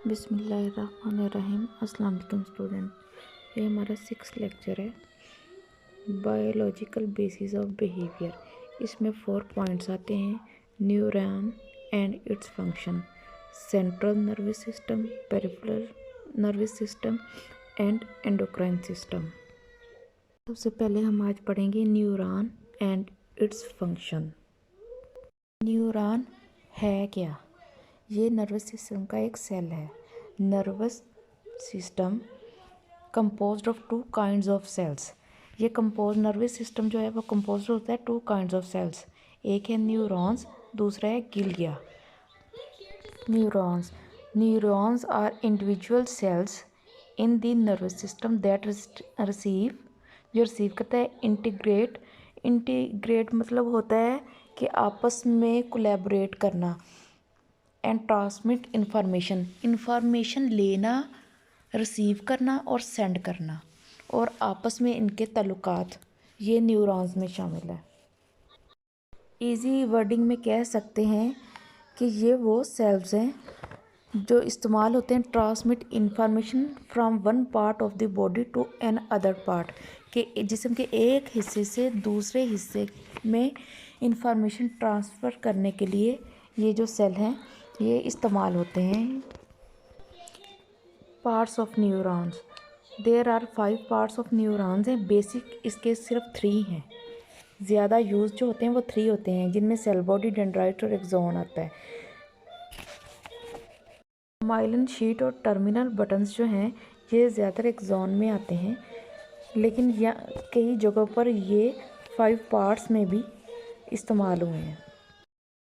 बिस्मिल्लाहिर्रहमानिर्रहीम। अस्सलाम वालेकुम स्टूडेंट, ये हमारा 6th लेक्चर है बायोलॉजिकल बेसिस ऑफ बिहेवियर। इसमें 4 पॉइंट्स आते हैं: neuron and its function, central nervous system, peripheral nervous system and endocrine system. सबसे पहले हम आज पढ़ेंगे neuron and its function. Neuron है क्या? ये नर्वस सिस्टम का एक सेल है। Nervous system composed of 2 kinds of cells. ये नर्वस सिस्टम जो है वो कंपोज्ड होता है 2 काइंड्स ऑफ सेल्स। एक है न्यूरॉन्स, दूसरा है glia. Neurons are individual cells in the nervous system that receive करता है इंटीग्रेट मतलब होता है कि आपस में कोलैबोरेट करना, एंड ट्रांसमिट इंफॉर्मेशन लेना, रिसीव करना और सेंड करना, और आपस में इनके ताल्लुकात, ये न्यूरॉन्स में शामिल है। इजी वर्डिंग में कह सकते हैं कि ये वो सेल्स हैं जो इस्तेमाल होते हैं transmit information from one part of the body to another part, के जिस्म के एक हिस्से से दूसरे हिस्से में इंफॉर्मेशन ट्रांसफ़र करने के लिए ये जो सेल हैं ये इस्तेमाल होते हैं। Parts of neurons, there are 5 parts of neurons हैं। बेसिक इसके सिर्फ 3 हैं। ज़्यादा यूज जो होते हैं वो 3 होते हैं, जिनमें सेल बॉडी, डेंड्राइट और एक्सोन आता है। माइलिन शीट और टर्मिनल बटन्स जो हैं ये ज़्यादातर एक्सोन में आते हैं, लेकिन कई जगहों पर ये 5 पार्ट्स में भी इस्तेमाल हुए हैं।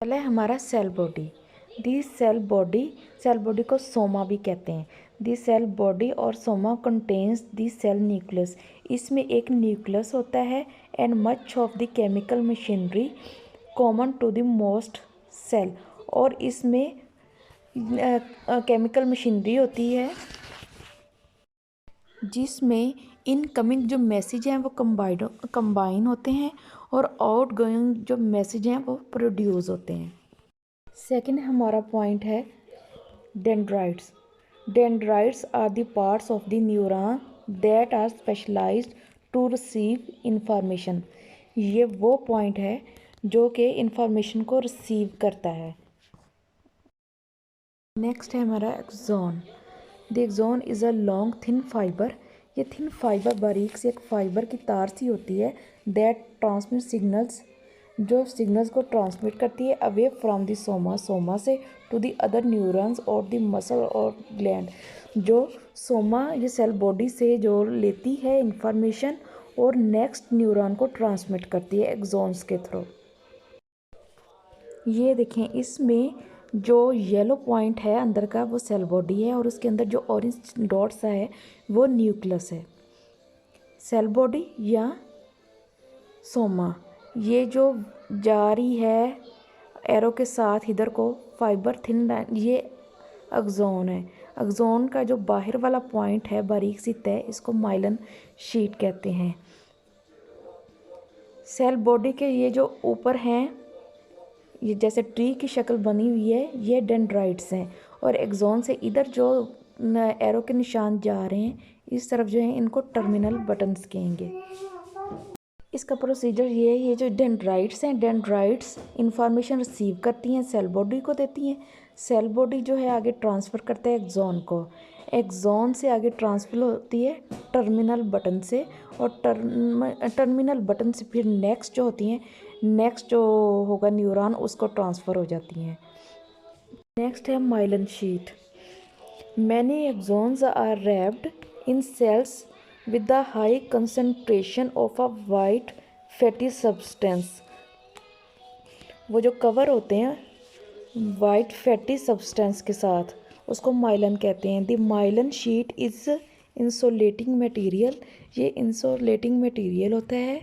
पहले हमारा cell body. The cell body को सोमा भी कहते हैं। दी सेल बॉडी और soma contains the cell nucleus. इसमें एक न्यूक्लियस होता है and much of the chemical machinery common to the most cell. और इसमें केमिकल मशीनरी होती है जिसमें इनकमिंग जो मैसेज हैं वो कंबाइन होते हैं और आउटगोइंग जो मैसेज हैं वो प्रोड्यूस होते हैं। सेकंड हमारा पॉइंट है dendrites. Dendrites are the parts of the neuron that are specialised to receive information. ये वो पॉइंट है जो कि इंफॉर्मेशन को रिसीव करता है। नेक्स्ट है हमारा axon. The axon is a long thin fibre. ये थिन फाइबर बारीक से एक फाइबर की तार सी होती है दैट ट्रांसमिट सिग्नल्स, जो सिग्नल्स को ट्रांसमिट करती है अवे फ्रॉम द सोमा से टू द अदर न्यूरॉन्स और द मसल और ग्लैंड। जो सोमा ये सेल बॉडी से जो लेती है इंफॉर्मेशन और नेक्स्ट न्यूरॉन को ट्रांसमिट करती है एक्सोन्स के थ्रू। ये देखें, इसमें जो येलो पॉइंट है अंदर का वो सेल बॉडी है और उसके अंदर जो ऑरेंज डॉट सा है वो न्यूक्लियस है। सेल बॉडी या सोमा ये जो जा रही है एरो के साथ इधर को फाइबर थिन लाइन, ये एक्सोन है। एक्सोन का जो बाहर वाला पॉइंट है बारीक सी तय, इसको माइलिन शीट कहते हैं। सेल बॉडी के ये जो ऊपर हैं ये जैसे ट्री की शक्ल बनी हुई है, ये डेंड्राइट्स हैं। और एक्सोन से इधर जो एरो के निशान जा रहे हैं इस तरफ जो है इनको टर्मिनल बटन्स कहेंगे। इसका प्रोसीजर ये जो डेंड्राइट्स हैं, डेंड्राइट्स इंफॉर्मेशन रिसीव करती हैं, सेल बॉडी को देती हैं। सेल बॉडी जो है आगे ट्रांसफ़र करता है एक्सोन को। एक्सोन से आगे ट्रांसफ़र होती है टर्मिनल बटन से, और टर्मिनल बटन से फिर नेक्स्ट जो होगा न्यूरॉन उसको ट्रांसफ़र हो जाती हैं। नेक्स्ट है myelin sheath. Many axons are wrapped in cells with the high concentration of a white fatty substance। वो जो कवर होते हैं वाइट फैटी सब्सटेंस के साथ उसको माइलिन कहते हैं। The myelin sheath is insulating material. ये इंसुलेटिंग मटेरियल होता है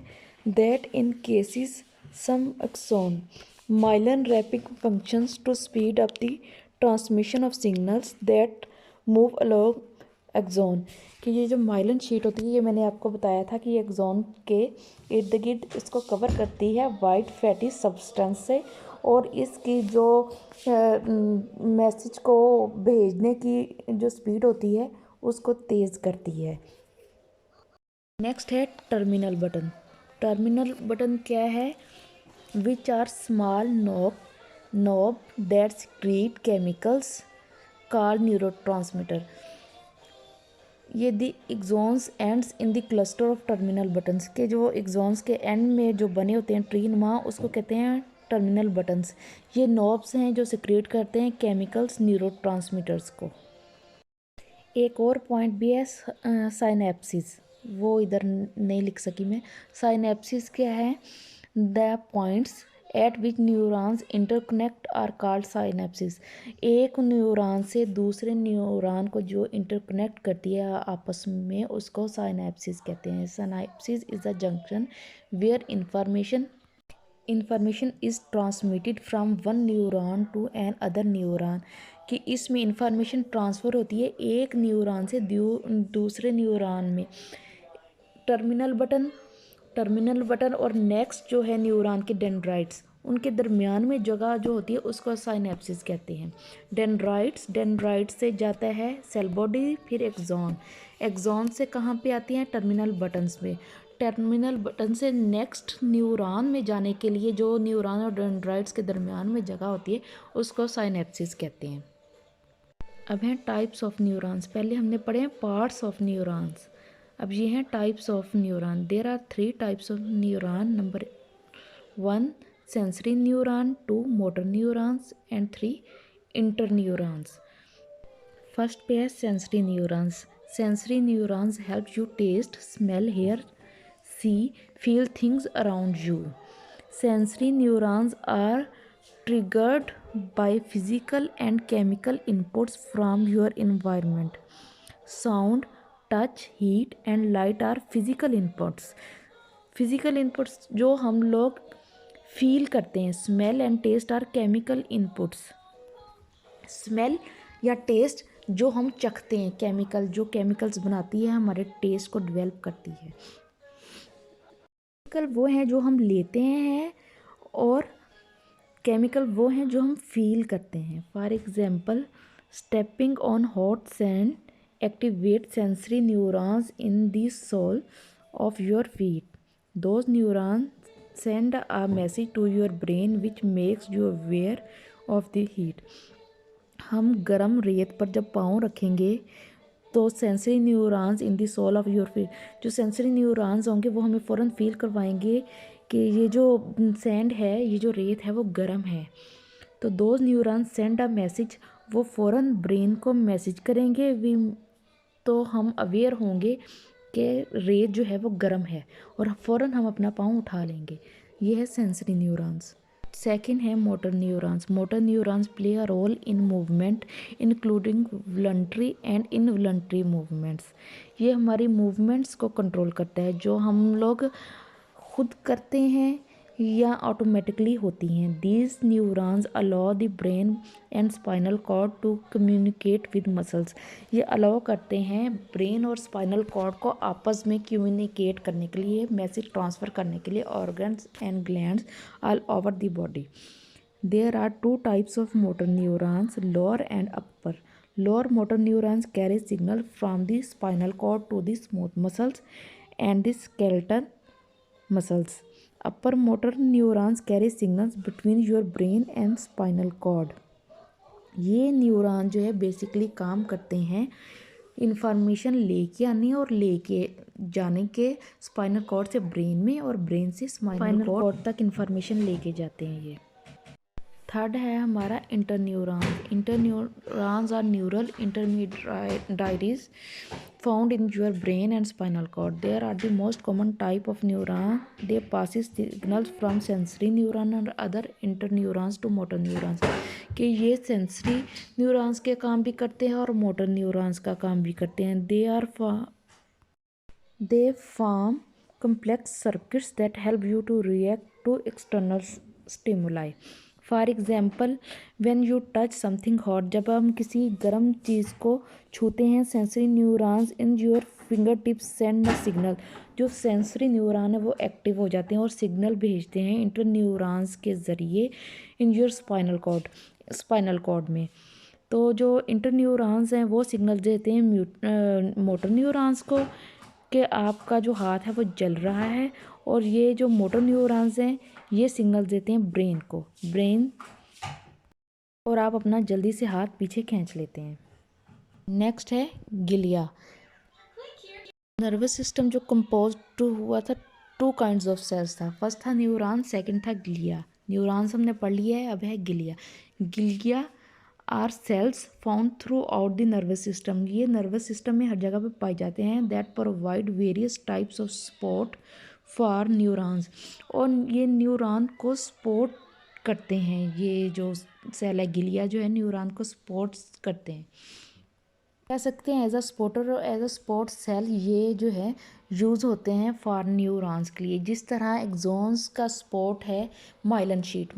that in cases some axon myelin wrapping functions to speed up the transmission of signals that move along axon. कि ये जो माइलिन शीट होती है ये मैंने आपको बताया था कि ये एक्सोन के इर्द गिर्द इसको कवर करती है वाइट फैटी सब्सटेंस से, और इसकी जो मैसेज को भेजने की जो स्पीड होती है उसको तेज़ करती है। नेक्स्ट है टर्मिनल बटन। टर्मिनल बटन क्या है? Which are small knob that secrete chemicals called neurotransmitter. ये the axons ends in the cluster of terminal buttons के जो एक्सॉन्स के एंड में जो बने होते हैं ट्री नुमा, उसको कहते हैं टर्मिनल बटन्स। ये नॉब्स हैं जो सिक्रेट करते हैं केमिकल्स न्यूरोट्रांसमीटर्स को। एक और पॉइंट भी है साइनेप्सिस, वो इधर नहीं लिख सकी मैं। साइनेप्सिस क्या है? The points at which neurons interconnect are called synapses. एक न्यूरॉन से दूसरे न्यूरॉन को जो इंटरकनेक्ट करती है आपस में, उसको साइनेप्सिस कहते हैं। Synapses is the junction where information is transmitted from one neuron to another neuron. कि इसमें इंफॉर्मेशन ट्रांसफ़र होती है एक न्यूरॉन से दूसरे न्यूरॉन में। टर्मिनल बटन और नेक्स्ट जो है न्यूरॉन के डेंड्राइट्स, उनके दरमियान में जगह जो होती है उसको साइनेप्सिस कहते हैं। डेंड्राइट्स से जाता है सेल बॉडी, फिर एक्सॉन से कहाँ पे आती हैं? टर्मिनल बटन्स में। टर्मिनल बटन से नेक्स्ट न्यूरॉन में जाने के लिए जो न्यूरॉन और डेंड्राइट्स के दरमियान में जगह होती है उसको साइनेप्सिस कहते हैं। अब हैं टाइप्स ऑफ न्यूरॉन्स। पहले हमने पढ़े हैं पार्ट्स ऑफ न्यूरॉन्स, अब ये हैं types of neuron. There are 3 types of neuron. Number 1 sensory neuron, 2 motor neurons and 3 interneurons. First पे है sensory neurons. Sensory neurons help you taste, smell, hear, see, feel things around you. Sensory neurons are triggered by physical and chemical inputs from your environment. Sound, touch, heat and light are physical inputs. Physical inputs जो हम लोग feel करते हैं। Smell and taste are chemical inputs. Smell या taste जो हम चखते हैं, जो केमिकल्स बनाती है हमारे टेस्ट को डेवलप करती है। केमिकल वो हैं जो हम लेते हैं और केमिकल वो हैं जो हम फील करते हैं। For example, stepping on hot sand activate sensory neurons in the sole of your feet. Those neurons send a message to your brain which makes you aware of the heat. हम गर्म रेत पर जब पाँव रखेंगे तो sensory neurons in the sole of your feet, जो sensory neurons होंगे वो हमें फ़ौरन फील करवाएंगे कि ये जो सैंड है, ये जो रेत है वो गर्म है। तो those neurons send a message, वो फ़ौरन ब्रेन को मैसेज करेंगे तो हम अवेयर होंगे कि रेत जो है वो गर्म है और फ़ौरन हम अपना पाँव उठा लेंगे। ये है सेंसरी न्यूरॉन्स। सेकेंड है motor neurons. Motor neurons play a role in movement including voluntary and involuntary movements. ये हमारी मूवमेंट्स को कंट्रोल करता है, जो हम लोग खुद करते हैं या ऑटोमेटिकली होती हैं। These neurons allow the brain and spinal cord to communicate with muscles. ये अलाउ करते हैं ब्रेन और स्पाइनल कॉर्ड को आपस में कम्युनिकेट करने के लिए, मैसेज ट्रांसफ़र करने के लिए organs and glands all over the body. There are 2 types of motor neurons, lower and upper. Lower motor neurons carry signal from the spinal cord to the smooth muscles and the skeletal muscles. Upper motor neurons carry signals between your brain and spinal cord. ये neuron जो है basically काम करते हैं information लेके आने और लेके जाने के स्पाइनल कॉर्ड से ब्रेन में और ब्रेन से स्पाइनल कॉर्ड तक इंफॉर्मेशन लेके जाते हैं ये। थर्ड है हमारा interneurons. Interneurons are neural intermediaries found in your brain and spinal cord. They are the most common type of neuron. They passes signals from sensory neuron and other interneurons to motor neurons. कि ये sensory neurons के काम भी करते हैं और motor neurons का काम भी करते हैं। They form complex circuits that help you to react to external stimuli. For example when you touch something hot, जब हम किसी गर्म चीज़ को छूते हैं, sensory neurons in your finger tips send a signal, जो सेंसरी न्यूरॉन है वो एक्टिव हो जाते हैं और सिग्नल भेजते हैं इंटर न्यूरॉन्स के ज़रिए इन योर स्पाइनल कॉर्ड में। तो जो इंटर न्यूरॉन्स हैं वो सिग्नल देते हैं मोटर न्यूरॉन्स को कि आपका जो हाथ है वो जल रहा है, और ये जो मोटर न्यूरॉन्स हैं ये सिग्नल देते हैं ब्रेन, और आप अपना जल्दी से हाथ पीछे खींच लेते हैं। नेक्स्ट है गिलिया। नर्वस सिस्टम जो कंपोज हुआ था टू काइंड्स ऑफ सेल्स था, फर्स्ट था न्यूरॉन, सेकंड था गिलिया। न्यूरॉन्स हमने पढ़ लिया है, अब है glia. Glia are cells found throughout the nervous system, ये नर्वस सिस्टम में हर जगह पे पाए जाते हैं। That provide various types of support for neurons, और ये न्यूरॉन को सपोर्ट करते हैं। ये जो सेल है गिलिया जो है न्यूरॉन को सपोर्ट करते हैं, कह सकते हैं एज अ सपोर्टर और एज अ सपोर्ट सेल ये जो है यूज़ होते हैं फॉर न्यूरॉन्स के लिए। जिस तरह एक्सॉन्स का सपोर्ट है माइलिन शीट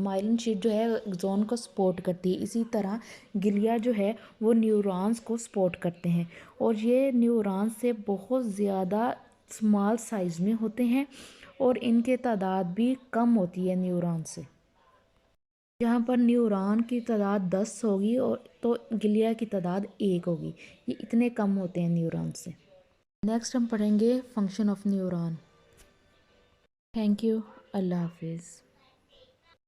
जो है एक्सॉन को सपोर्ट करती है, इसी तरह गिलिया जो है वो न्यूरॉन्स को सपोर्ट करते हैं, और ये न्यूरॉन्स से बहुत ज़्यादा स्मॉल साइज़ में होते हैं, और इनके तादाद भी कम होती है न्यूरॉन से। जहाँ पर न्यूरॉन की तादाद 10 होगी और तो गिलिया की तादाद 1 होगी, ये इतने कम होते हैं न्यूरॉन से। नेक्स्ट हम पढ़ेंगे function of neuron. Thank you. अल्लाह हाफिज़।